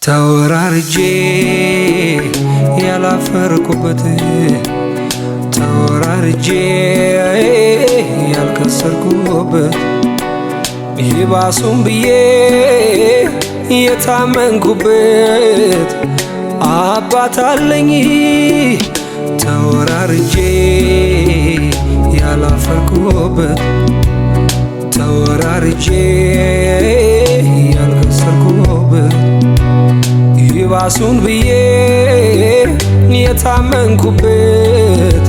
ተወራርጄ ያላፈርኩበት ተወራርጄ ያልከሰርኩበት ይባሱም ብዬ የታመንኩበት አባት አለኝ ተወራርጄ ያላፈርኩበት ተወራርጄ ያልከሰርኩበት ይባሱን ብዬ የታመንኩበት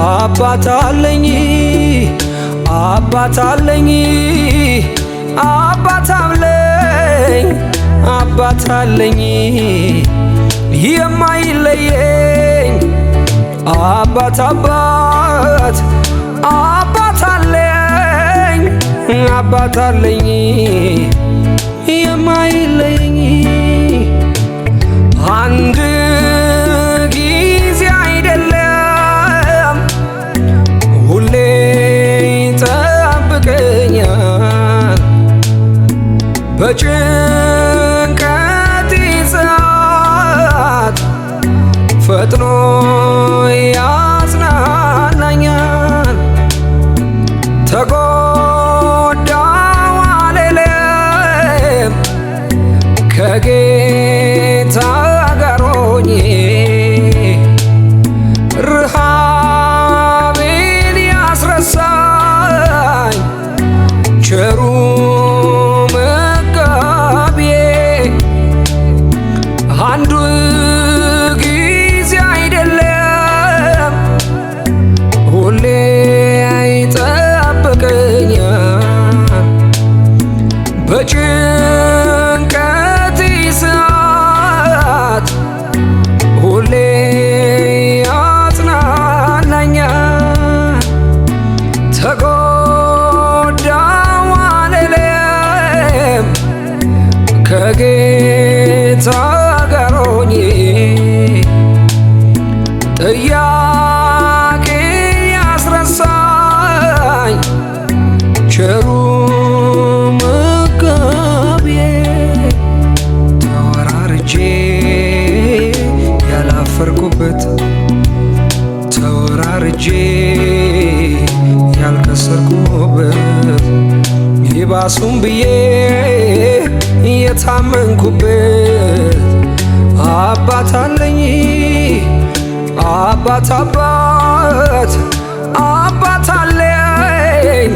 አባት አለኝ አባት አለኝ አባት አለኝ አባት አለኝ የማይለየኝ አባት አባት አባት አለኝ አባት አለኝ የማይለየኝ አንድ ጊዜ አይደለም ሁሌ ይጠብቀኛል በጭንቀቴ ሰዓት ፈጥኖ ያጽናናኛል ተጎዳሁ አልልም ከጌታ ጋር ሆኜ ረሃቤን ያስረሳኝ ቸሩ መጋቢዬ አንዱ ጊዜ አይደለም ሁሌ ይጠብቀኛል በጭንቀቴ ሰዓት ሁሌ ያጽናናኛል ተጎዳሁ አልልም ከጌታ ጋር ሆኜ ጥያቄ ያስረሳኝ ቸሩ መጋቢዬ ተወራርጄ ያላፈርኩበት ተወራርጄ ያልከሰርኩበት ይባሱም ብዬ የታመንኩበት አባት አለኝ አባት አባት አባት አለኝ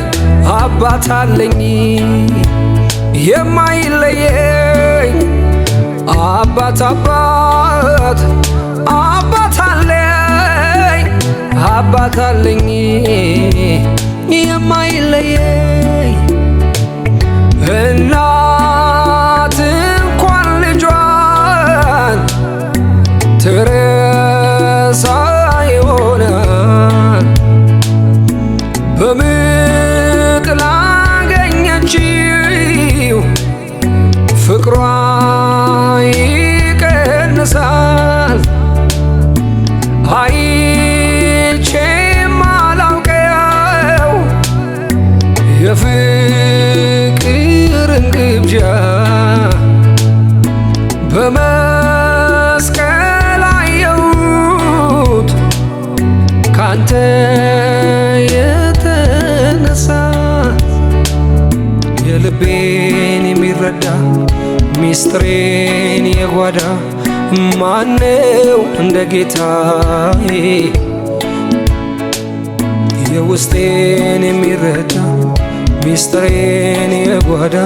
አባት አለኝ የማይለየኝ አባት አባት አባት አለኝ አባት አለኝ የማይለየኝ እናት እንኳን ልጇን ትረሳ ይሆናል በምጥ ላገኘችው ፍቅሯ ይቀንሳል አይቼም አላውቀው የፍቅርን ግብዣ በመስቀል አየሁት ካንተ የተነሳ የልቤን የሚረዳ ሚስጥሬን የጓዳ ማነው እንደ ጌታዬ የውስጤን የሚረዳ ሚስጥሬን የጓዳ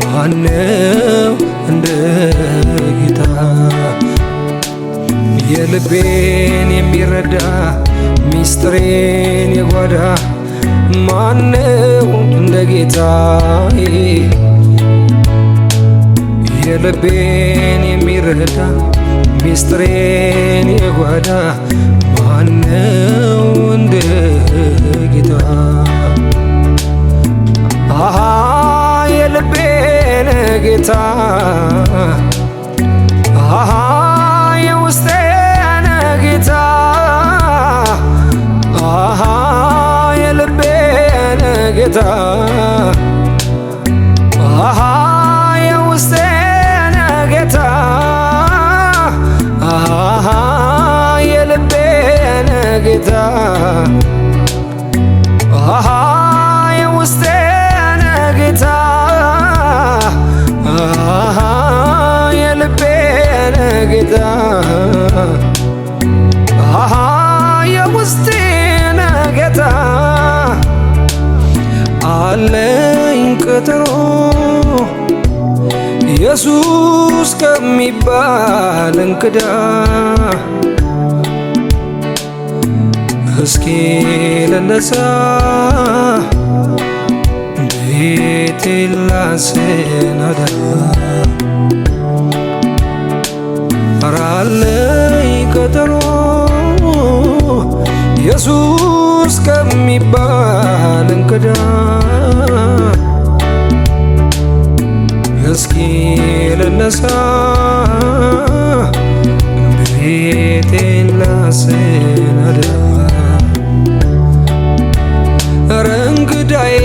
ማነው እንደ ጌታ የልቤን የሚረዳ ሚስጥሬን የጓዳ ማነው እንደ ጌታዬ የልቤን የሚረዳ ሚስጥሬን የጓዳ ማነው እንደ ጌታ አሃ የልቤን ጌታ አሃ የውስጤን ጌታ አሃ የልቤን ጌታ አሃ የውስጤን ጌታ ጌታ አሃ የውስጤ ነህ ጌታ አሃ የልቤ ነህ ጌታ አሃ የውስጤ ነህ ጌታ አለኝ ቀጠሮ ኢየሱስ ከሚባል እንግዳ እስኪ ልነሳ ቤቴ ላሰናዳ ኧረ አለኝ ቀጠሮ ኢየሱስ ከሚባል እንግዳ እስኪ ልነሳ ቤቴን ላሰናዳ ኧረ እንግዳዬ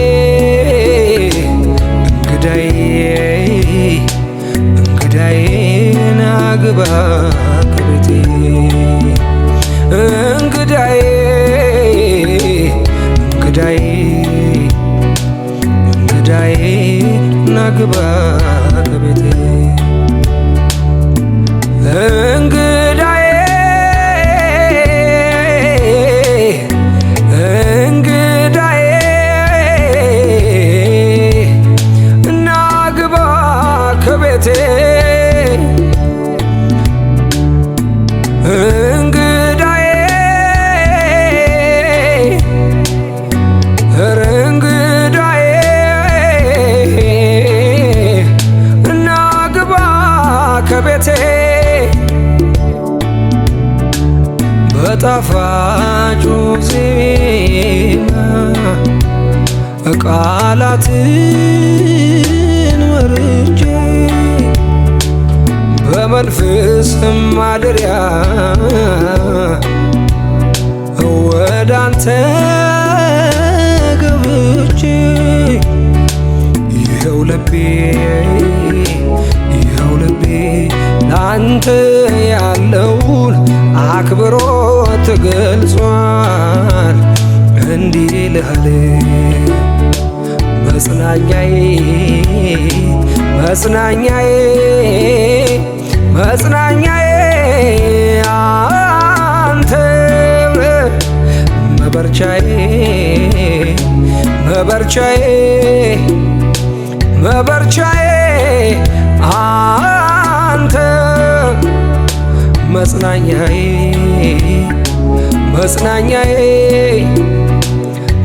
እንግዳዬ እንግዳዬ ና ግባ ከቤቴ እንግዳዬ እንግዳዬ እንግዳዬ ና ግባ ከቤቴ እንግዳዬ እንግዳዬ ና ግባ ከቤቴ እንግዳዬ ኧረ እንግዳዬ ና ግባ ከቤቴ በጣፋጩ ዜማ ቃላትን መርጬ በመንፈስ ማደሪያ ወዳንተ ገብቼ ይኸው ልቤ ላንተ ያለውን አክብሮት ገልጿል። እንዲህ ልሃል መጽናኛዬ መጽናኛዬ መጽናኛዬ አንተ መበርቻዬ መበርቻዬ መበርቻዬ አንተ መጽናኛዬ መጽናኛዬ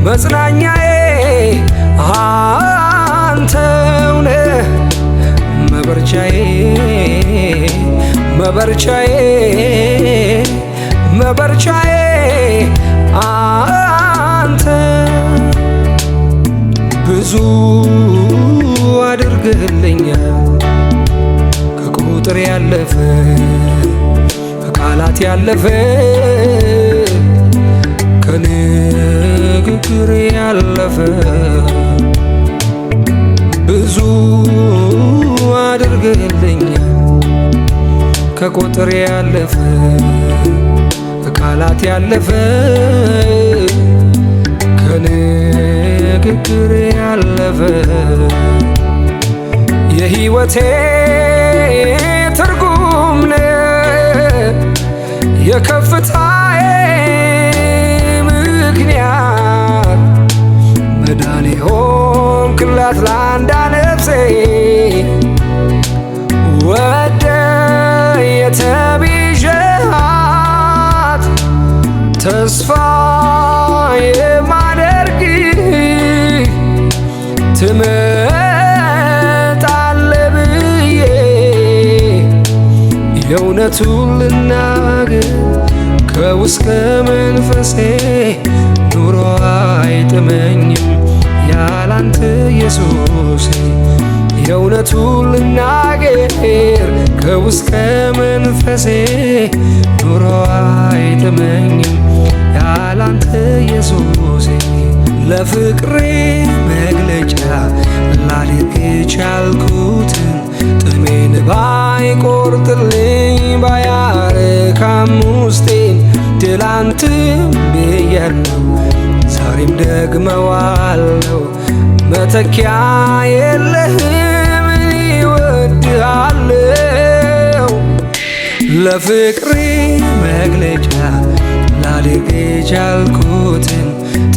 መጽናኛዬ አንተው ነህ መበርቻዬ መበርቻዬ መበርቻዬ አንተ ብዙ አድርግልኛል ከቁጥር ያለፈ ከቃላት ያለፈ ከንግግር ያለፈ ብዙ አድርግልኛል ከቁጥር ያለፈ ከቃላት ያለፈ ከንግግር ያለፈ የሕይወቴ ትርጉም ነህ የከፍታዬ ምክንያት መዳኔ ሆንክላት ለአንዷ ነፍሴ ወደ የተቤዠሃት ተስፋ የማደርግ ትመጣለህ ብዬ የእውነቱን ልናገር ከውስጥ ከመንፈሴ ኑሮ አይጥመኝም ያላንተ ኢየሱሴ የእውነቱን ልናገር ከውስጥ ከመንፈሴ ኑሮ አይጥመኝም ያላንተ ኢየሱሴ ለፍቅሬ መግለጫ ላደርግ ቻልኩትን ጥሜን ባይቆርጥልኝ ባያረካም ውስጤን ትላንትም ብያለሁ ዛሬም ደግመዋለሁ መተኪያ የለህም እወድሃለሁ ለፍቅሬ መግለጫ ላድርግ የቻልኩትን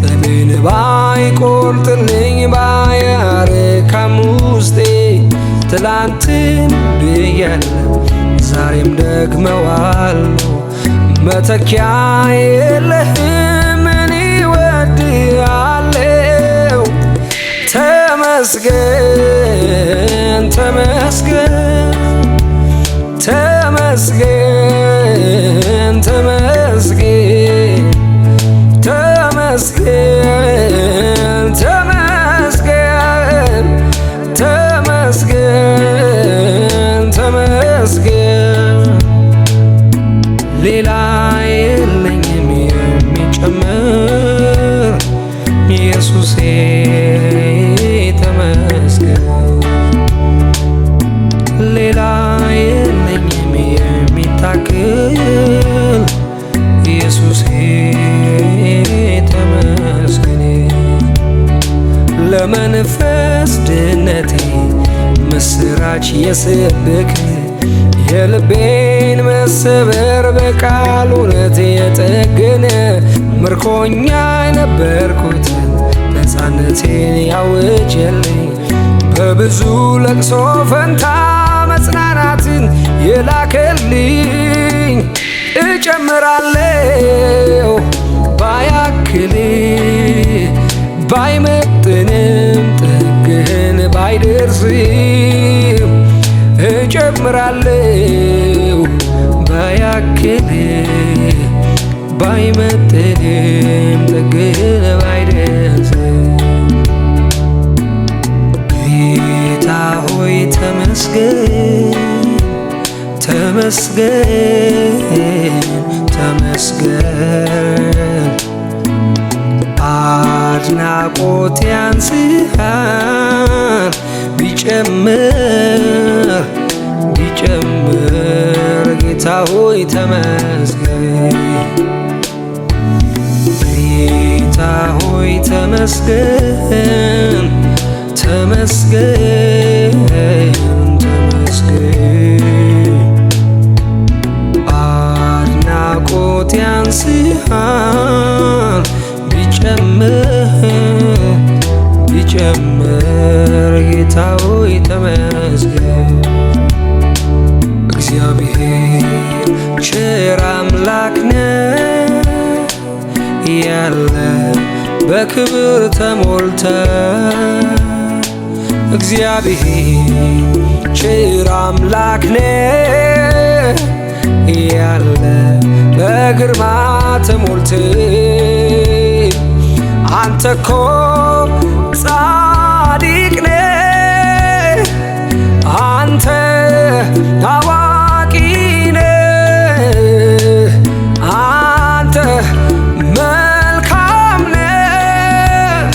ጥሜን ባይቆርጥልኝ ባያረካም ውስጤ ትላንትን ብያለሁ ዛሬም ደግመዋለሁ መተኪያ የለህም እወድሃለሁ ተመስገን ተመስገን ተመስገን ተመስገን ተመስገን ተመስገን ተመስገን ተመስገን ሌላ የለኝም የሚጨምር ኢየሱሴ ተመስገን ሌላ የለኝም የሚታክል ኢየሱሴ ተመስገን ለመንፈስ ድነቴ ምስራች የሰበክ የልቤን መሰበር በቃል እውነት የጠገነ ምርኮኛ የነበርኩትን ነፃነቴን ያወጀልኝ በብዙ ለቅሶ ፈንታ መጽናናትን የላከልኝ እጨምራለሁ ባያክል ባይመጥንም ጥግህን ባይደርስም እጨምራለሁ ባያክል ባይመጥንም ጥግህን ባይደርስም ጌታ ሆይ ተመስገን ተመስገን ተመስገን አድናቆት ያንስሃል ቢጨምር ቢጨምር ጌታ ሆይ ተመስገን ጌታ ሆይ ተመስገን ተመስገን ተመስገን አድናቆት ያንስሃል ቢጨምር ቢጨምር ጌታ ሆይ ተመስገን እግዚአብሔር ቸር አምላክ ነህ ያለ በክብር ተሞልተ እግዚአብሔር ቸር አምላክ ነህ ያለ በግርማ ተሞልተ አንተ እኮ ጻድቅ ነህ አንተ አዋቂ ነህ አንተ መልካም ነህ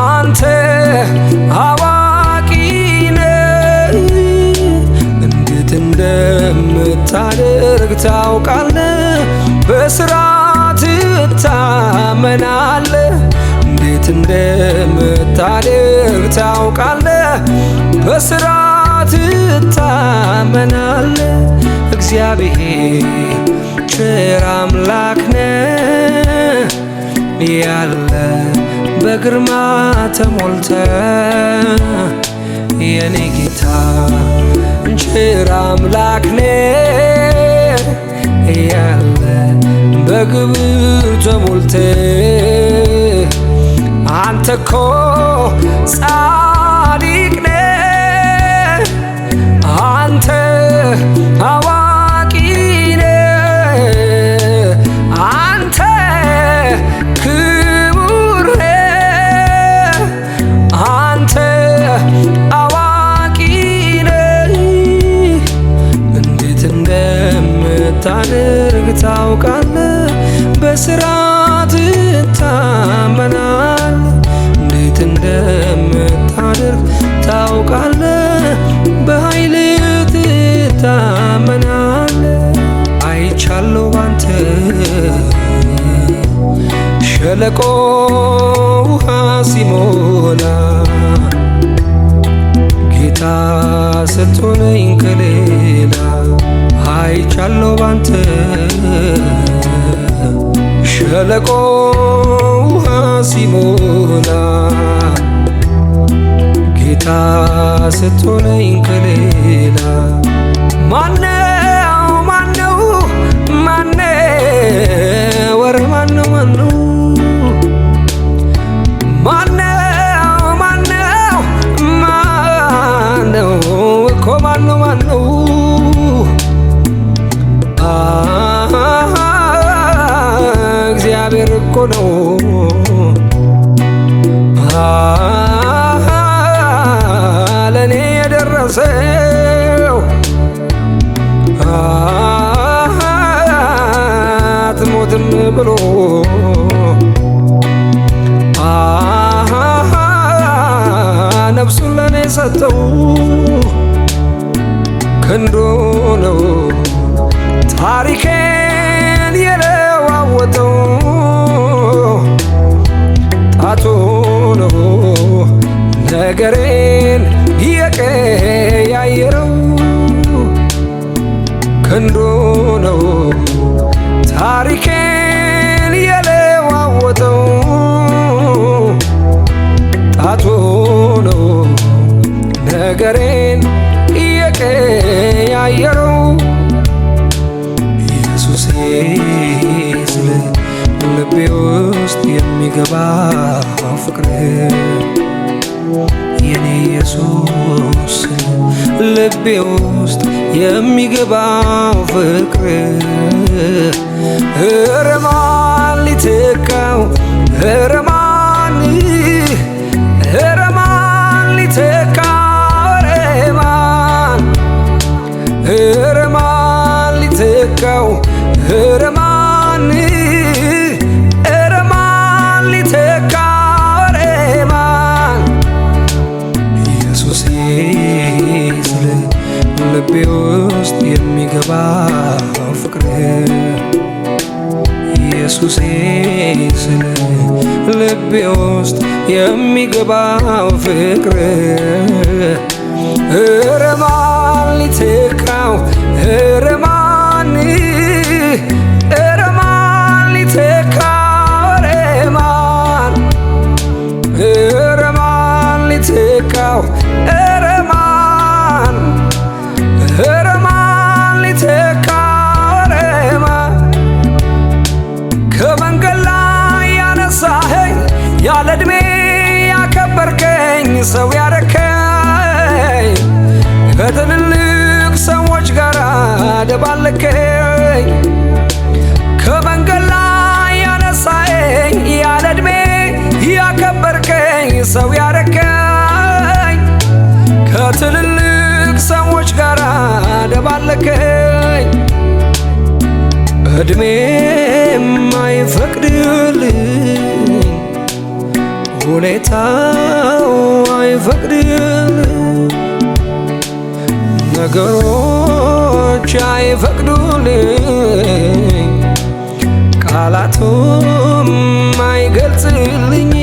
አንተ አዋቂ ነህ እንዴት እንደምታደርግ ታውቃለህ በስራት ትታመናለህ እንዴት እንደምታደርግ ታውቃለህ በስራት ትታመናለህ እግዚአብሔር ቸር አምላክ ነህ ያለ በግርማ ተሞልተ የኔ ጌታ ቸር አምላክ ነህ ያለ በግብር ተሞልተ አንተ እኮ ጻድቅ ነህ አንተ አዋቂ ነህ አንተ ክቡር ነህ አንተ አዋቂ ነህ እንዴት እንደምታደርግ ታውቃለህ በስራት ትታመናለህ እንዴት እንደምታደርግ ታውቃለህ በኃይል ትታመናለህ አይቻለሁ ባንተ ሸለቆ ውሃ ሲሞላ ጌታ ስትሆነኝ ከሌላ አይቻለሁ ባንተ ሸለቆ ውሃ ሲሞላ ጌታ ስትሆነኝ ከሌላ ማነው ማነው ማነው ወረ ማነው ማነው ማነው ማነው ማነው እኮ ማነው ማነው እግዚአብሔር እኮ ነው ለኔ የደረሰው አትሞትም ብሎ ነፍሱን ለኔ ሰጠው ክንዱ ነው ታሪኬን የለዋወጠው ጣቱ ነው ነገሬን የቀያየረው ክንዱ ነው ታሪኬን የለዋወጠው ጣቱ ነው ነገሬን የቀያየረው ኢየሱሴ ስለ ልቤ ውስጥ የሚገባው ፍቅር የኔ ኢየሱስ ልቤ ውስጥ የሚገባው ፍቅር ኧረ ማን ሊተካው ኧረ ማን ሊተካው ኧረ ማን ሊተካው ኧረ ማን ሊተካው ኧረ ማን ኢየሱሴ ስለ ልቤ ውስጥ የሚገባው ፍቅር ኢየሱሴ ስለ ልቤ ውስጥ የሚገባው ፍቅር ኧረ ማን ሊተካው ኧረ ማን ሊተካው ኧረ ማን ሊተካው ኧረ ማን ሊተካው ኧረ ማን ከመንገድ ላይ ያነሳኸኝ ያለ ዕድሜ ያከበርከኝ ሰው ያረከኝ ከትልልቅ ሰዎች ጋር ደባለከኝ ከመንገድ ላይ ያነሳኸኝ ያለ ዕድሜ ያከበርከኝ ሰው ያረከኝ ከትልልቅ ሰዎች ጋር ደባለከኝ ዕድሜም አይፈቅድልኝ ሁኔታው አይፈቅድልኝ ነገሮች አይፈቅዱልኝ ቃላቱም አይገልጽልኝ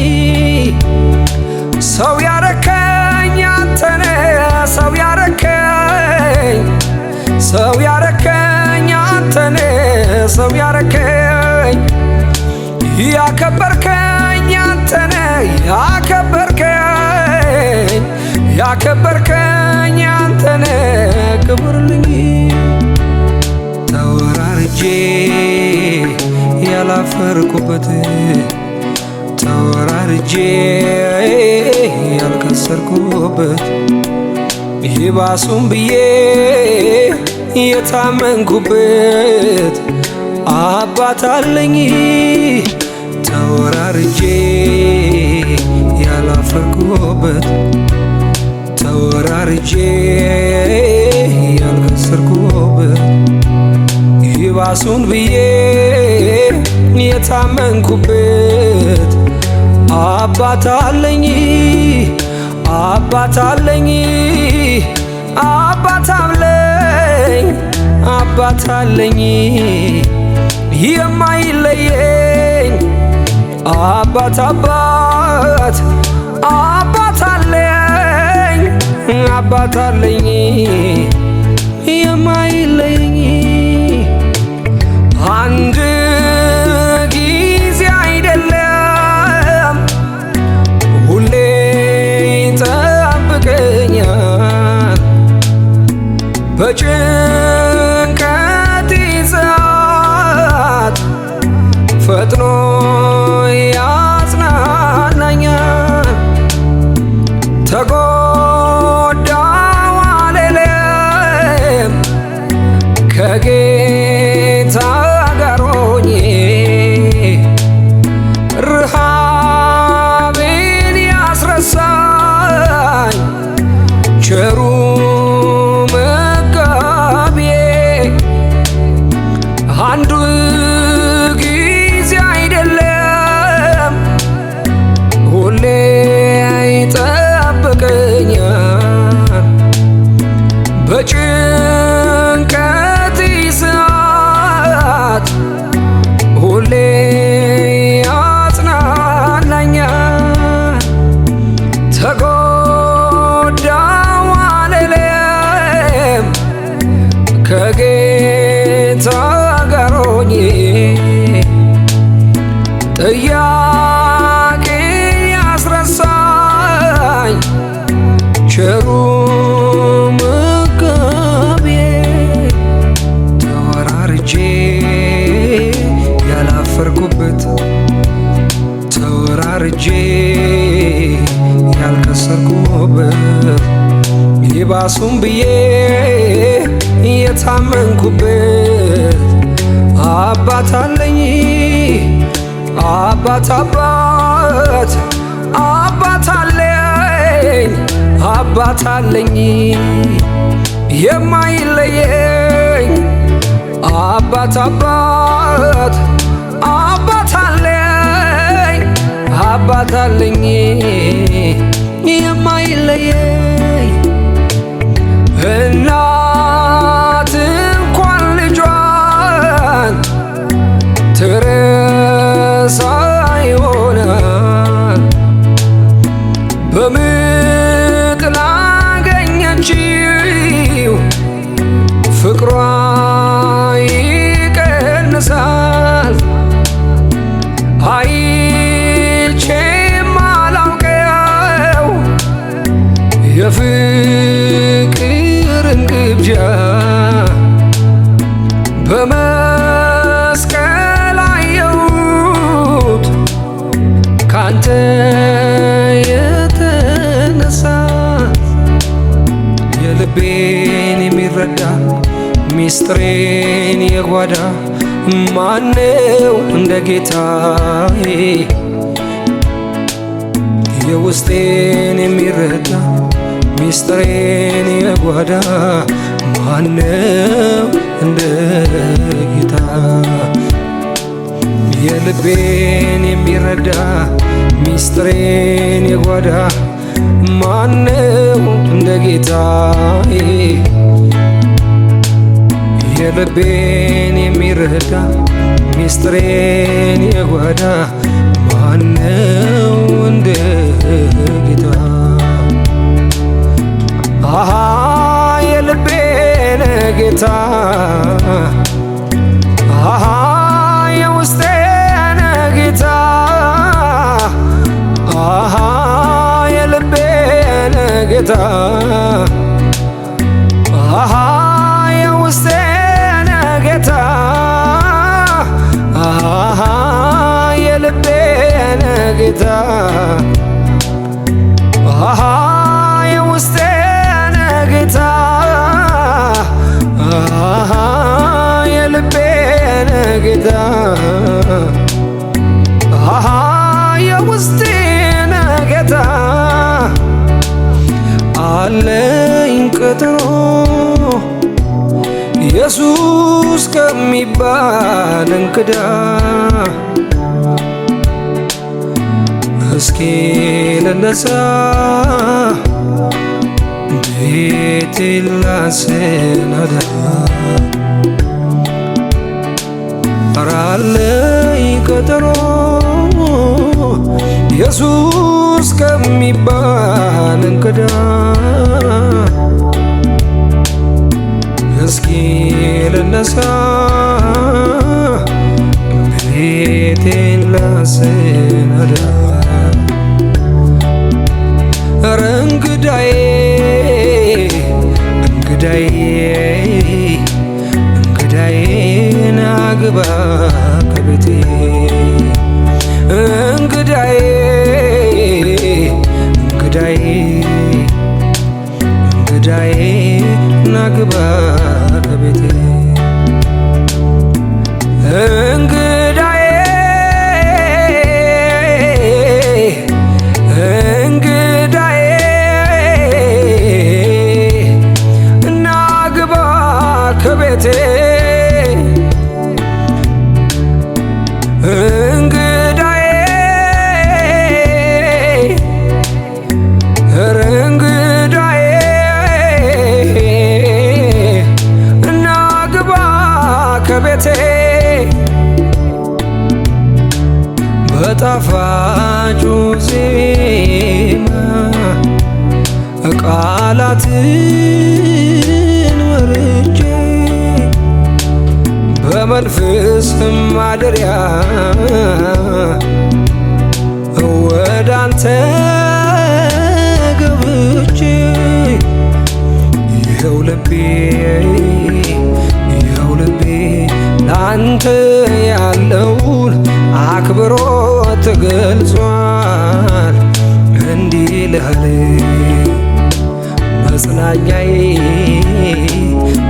ሰው ያረከኝ አንተነ ሰው ያረከኝ አንተነ ሰው ያረከኝ ያከበርከኝ አንተነ ያከበርከኝ አንተነ ክብርልኝ ተወራርጄ ያላፈርኩበት ተወራርጄ ያልከሰርኩበት ይባሱም ብዬ የታመንኩበት አባት አለኝ ተወራርጄ ያላፈርኩበት ተወራርጄ ያልከሰርኩበት ይባሱን ብዬ የታመንኩበት አባት አለኝ አባት አለኝ አባት አለኝ የማይለየኝ አባት አባት አባት አለኝ አባት አለኝ የማይለየኝ አንድ ጊዜ አይደለም ሁሌ ይጠብቀኛል በጭንቀት ሰዓት ፈጥኖ ያጽናናኛል ተጎዳው አልልም ከጌታ ጋር ሆኜ ረሃቤን ያስረሳኝ ቸሩ መጋቢዬ አንዱ ጊዜ አይደለም ሁሌ ይጠብቀኛል በጭንቀት ሰዓት ሁሌ ያጽናናኛል ተጎዳው አልልም ከጌታ ጋር ሆኜ ጥያቄ ያስረሳኝ ቸሩ መጋቢዬ ተወራርጄ ያላፈርኩበት ተወራርጄ ያልከሰርኩበት ይባሱም ብዬ የታመንኩበት አባት አለኝ አባት አባት አባት አለኝ አባት አለኝ የማይለየኝ አባት አባት አባት አለኝ አባት አለኝ የማይለየኝ እናት እንኳን ልጇን ትረሳ ይሆናል በምጥ ላገኘችው ፍቅሯ ይቀንሳል አይቼም አላውቀው የፍቅርን ግብዣ በመስቀል አየሁት ካንተ የተነሳ የልቤን የሚረዳ ሚስጥሬን የጓዳ ማነው እንደ ጌታዬ የውስጤን የሚረዳ ሚስጥሬን የጓዳ ማነው እንደ ጌታ የልቤን የሚረዳ ሚስጥሬን የጓዳ ማነው እንደ ጌታዬ የልቤን የሚረዳ ሚስጥሬን የጓዳ ማነው እንደ ጌታ አሃ የልቤን ጌታ አሃ የውስጤን ጌታ አሃ የልቤን ጌታ አሃ የውስጤን ጌታ አሃ የልቤን ጌታ አሃ የውስጤን ጌታ አሃ የልቤን ጌታ አሃ የውስጤን ጌታ አለኝ ቀጠሮ ኢየሱስ ከሚባል እንግዳ እስኪ ልነሳ ቤቴ ላሰናዳ ኧረ አለኝ ቀጠሮ ኢየሱስ ከሚባል እንግዳ እስኪ ልነሳ ቤቴን ላሰናዳ። ኧረ እንግዳዬ እንግዳዬ እንግዳዬ ናግባ ከቤቴ እንግዳዬ እንግዳዬ እንግዳዬ ናግባ ከቤቴ እንግዳዬ እንግዳዬ ናግባ ከቤቴ እንግዳዬ ኧረ እንግዳዬ ናግባ ከቤቴ በጣፋጩ ዜማ ቃላትን ወርጄ በመንፈስ ማደሪያ ወዳንተ ገብቼ ይኸው ልቤ ላንተ ያለውን አክብሮት ገልጿል። እንዲህ ልሃል መጽናኛዬ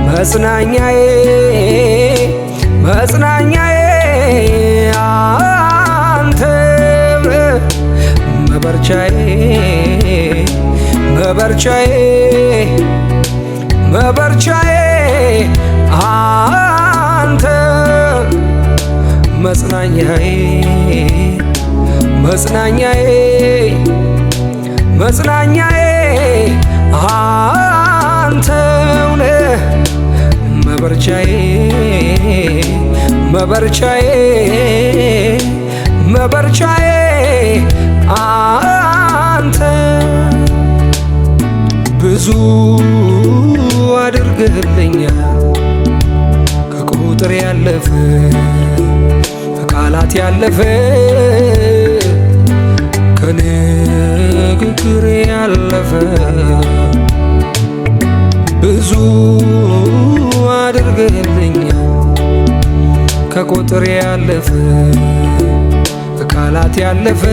መጽናኛዬ መጽናኛዬ አንተ መበርቻዬ መበርቻዬ መበርቻዬ አንተ መጽናኛዬ መጽናኛዬ መጽናኛዬ አንተው ነህ መበርቻዬ መበርቻዬ መበርቻዬ አንተ ብዙ አድርግልኛል ከቁጥር ያለፈ ከቃላት ያለፈ ከንግግር ያለፈ ብዙ አድርግልኛል ከቁጥር ያለፈ ከቃላት ያለፈ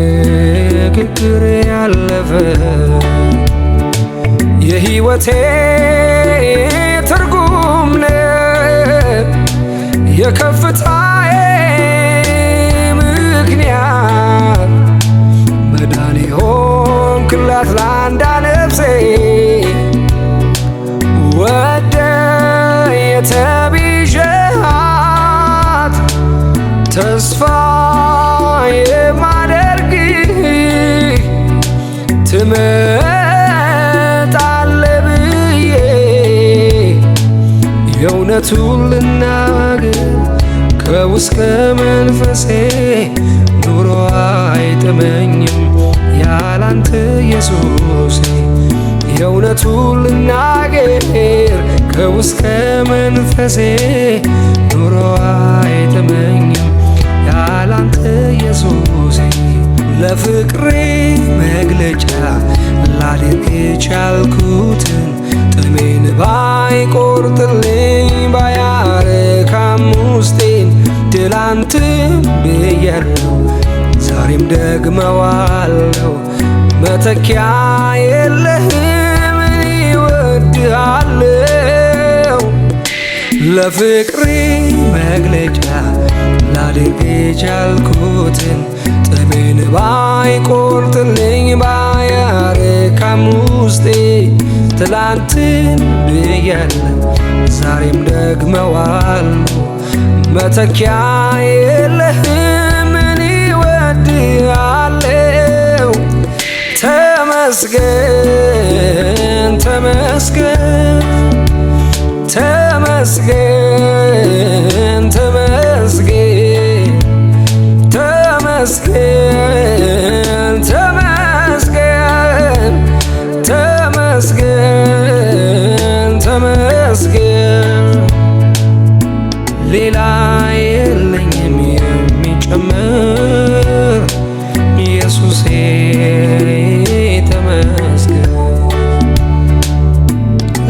ከንግግር ያለፈ የሕይወቴ ትርጉም ነህ የከፍታዬ ምክንያት መዳኔ ሆንክላት ለአንዷ ነፍሴ ወደ የተቤዠሃት ተስፋ የማደርግህ ትመጣለህ ብዬ የእውነቱን ልናገር ከውስጥ መንፈሴ ኑሮ አይጥመኝም ያላንተ ኢየሱሴ የእውነቱን ልናገር ከውስጥ መንፈሴ ኑሮ አይጥመኝም ያላንተ ኢየሱሴ ለፍቅሬ መግለጫ ላደርግ የቻልኩትን ጥሜን ባይቆርጥልኝ ባያረካም ውስጤን ትላንትም ብያለሁ ዛሬም ደግመዋለሁ መተኪያ የለህም እወድሃለሁ ለፍቅሬ መግለጫ ላደርግ የቻልኩትን ጥሜን ባይቆርጥልኝ ባያረካም ውስጤ ትላንትን ብያለሁ ዛሬም ደግመዋለሁ መተኪያ የለህም እወድሃለሁ ተመስገን ተመስገን ተመስገን ተመስገን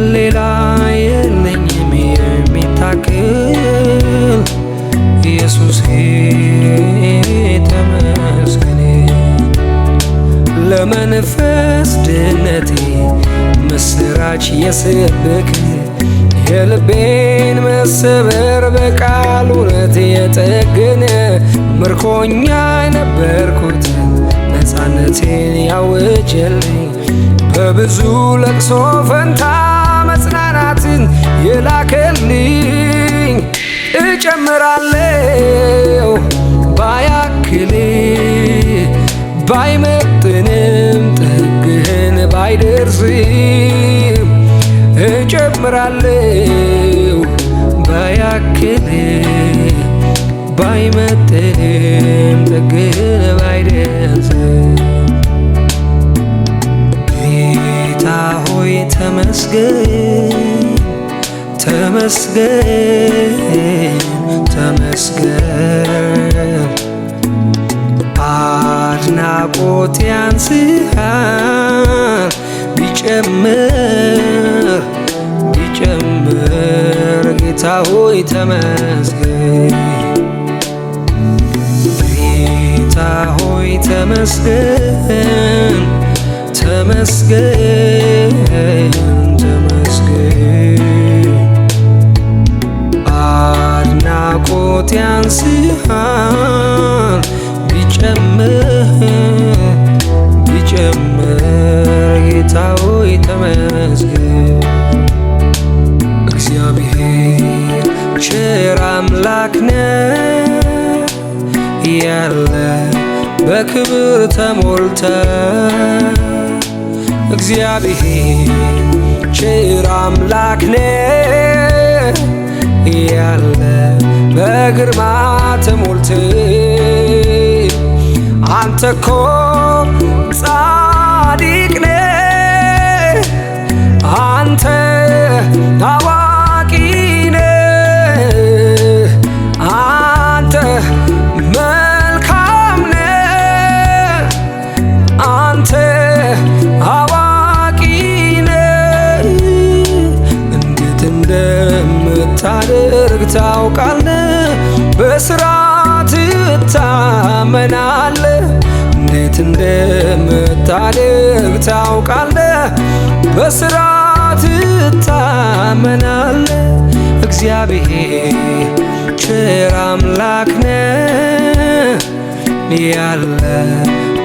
ሌላ የለኝም የሚታክል ኢየሱሴ ተመስገን። ለመንፈስ ድነቴ ምስራች የሰበክ የልቤን መሰበር በቃል እውነት የጠገነ ምርኮኛ የነበርኩትን ነፃነቴን ያወጀልኝ በብዙ ለቅሶ ፈንታ መጽናናትን የላከልኝ እጨምራለሁ ባያክል ባይመጥንም ጥግህን ባይደርስም እጨምራለሁ ባያክል ባይመጥንም ጥግህን ባይደርስም ጌታ ሆይ ተመስገን ተመስገን ተመስገን። አድናቆት ያንስሃል ቢጨምር ቢጨምር ጌታ ሆይ ተመስገን ጌታ ሆይ ተመስገን ተመስገን ተመስገን። አድናቆት ያንስሃል ቢጨምር ቢጨምር ጌታ ሆይ ተመስገን። እግዚአብሔር ቸር አምላክ ነው ያለ በክብር ተሞልተ እግዚአብሔር ቸር አምላክ ነው ያለ በግርማ ተሞልተ አንተ እኮ ጻድቅ ነህ አንተ አዋቂ ነህ አንተ መልካም ነህ አንተ አዋቂ ነህ እንዴት እንደምታደርግ ታውቃለህ በስራ ትታመናለህ እንዴት እንደምታደርግ ታውቃለህ በስራ ትታመናለህ። እግዚአብሔር ቸር አምላክ ነህ ያለ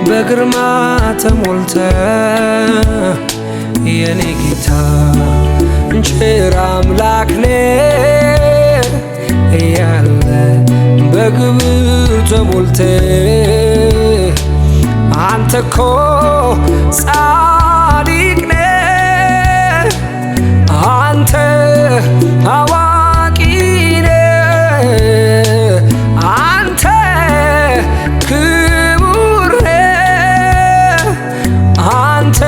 በግርማ ተሞልተ የኔ ጌታ ቸር አምላክ ነህ ያለ በግብር ተሞልተ አንተ እኮ ጻድቅ ነህ አንተ አዋቂ ነህ አንተ ክቡር ነህ አንተ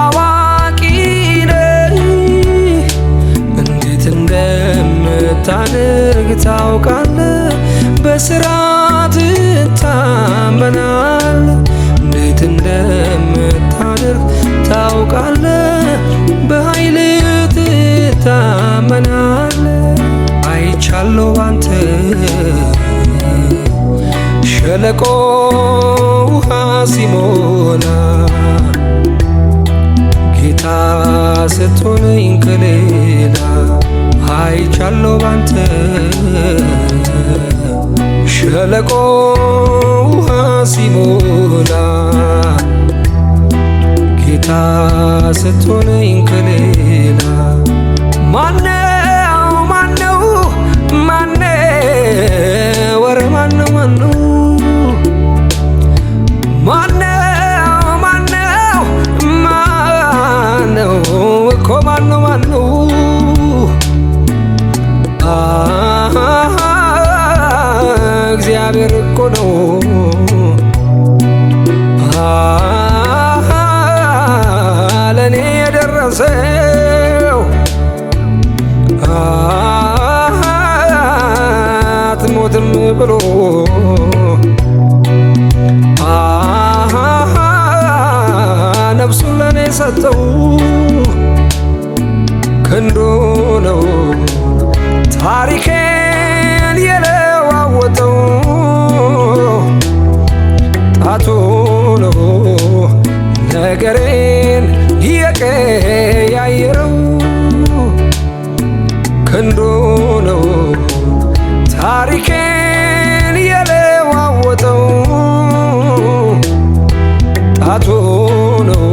አዋቂ ነህ እንዴት እንደምታደርግ ታውቃለህ በስራ ትታመናለህ እንዴት እንደምታደርግ ታውቃለህ በኃይል ትታመናለህ። አይቻለሁ ባንተ ሸለቆ ውሃ ሲሞላ ጌታ ስትሆነኝ ከሌላ አይቻለሁ ባንተ ሸለቆ ውሃ ሲሞላ ጌታ ስትሆነኝ ከሌላ ማነው ማነው ማነው ወረ ማነው ማነው ማነው ማነው ማነው እኮ ማነው ማነው እግዚአብሔር እኮ ነው ለኔ የደረሰው አትሞትም ብሎ ነፍሱን ለኔ ሰጠው ክንዱ ነው ታሪኬን የለዋወጠው ጣቱ ነው ነገሬን የቀያየረው ክንዱ ነው ታሪኬን የለዋወጠው ጣቱ ነው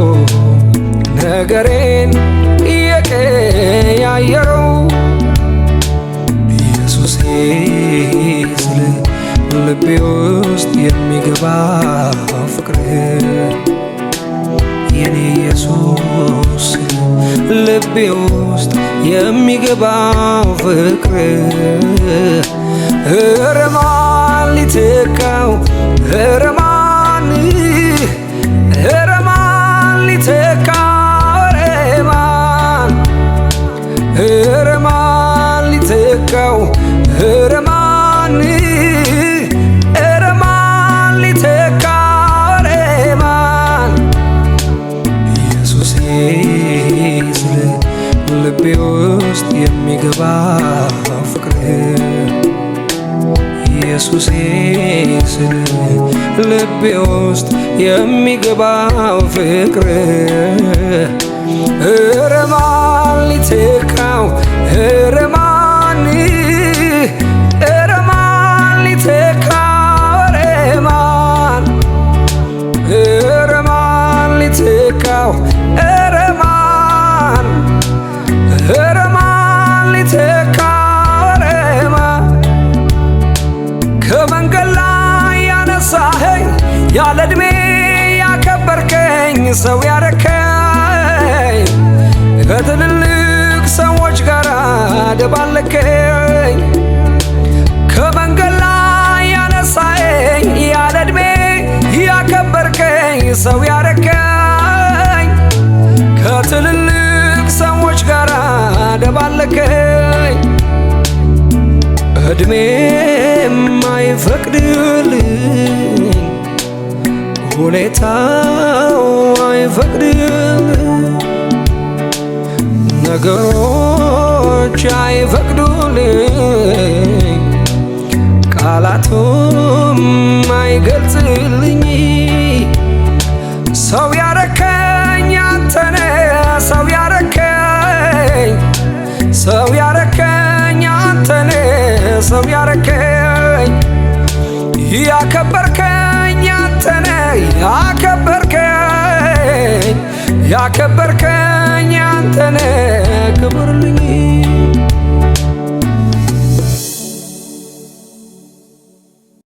ነገሬን የቀያየረው ኢየሱሴ ስለ ልቤ ውስጥ የሚገባ ፍቅር የኔ ኢየሱስ ልቤ ውስጥ የሚገባው ፍቅር ኧረ ማን ሊተካው ኧረ ማን ሊተካው ኧረ ማን ሊተካው ኧረ ማን ሊተካው ኧረ ማን ኢየሱሴ ስለ ልቤ ውስጥ የሚገባ ፍቅር ኢየሱሴ ስለ ልቤ ውስጥ የሚገባው ፍቅር ኧረ ማን ሊተካው ኧረ ማን ሊተካው ኧረ ማን ሊተካው ኧረ ማን ሊተካው ኧረ ማን ከመንገድ ላይ ያነሳኸኝ ያለ ዕድሜ ያከበርከኝ ሰው ያረከኝ ከትልልቅ ሰዎች ጋር ደባለከኝ ከመንገድ ላይ ያነሳኸኝ ያለ ዕድሜ ያከበርከኝ ሰው ያረከኝ ከትልልቅ ሰዎች ጋር ደባለከኝ ዕድሜም አይፈቅድልኝ ሁኔታው አይፈቅድልኝ ነገሮች አይፈቅዱልኝ ቃላቱም አይገልጽልኝ ሰው ያረከኝ አንተነ ሰው ያረከኝ አንተነ ሰው ያረከኝ ያከበርከኝ አንተነ ያከበርከኝ አንተነ ክብርልኝ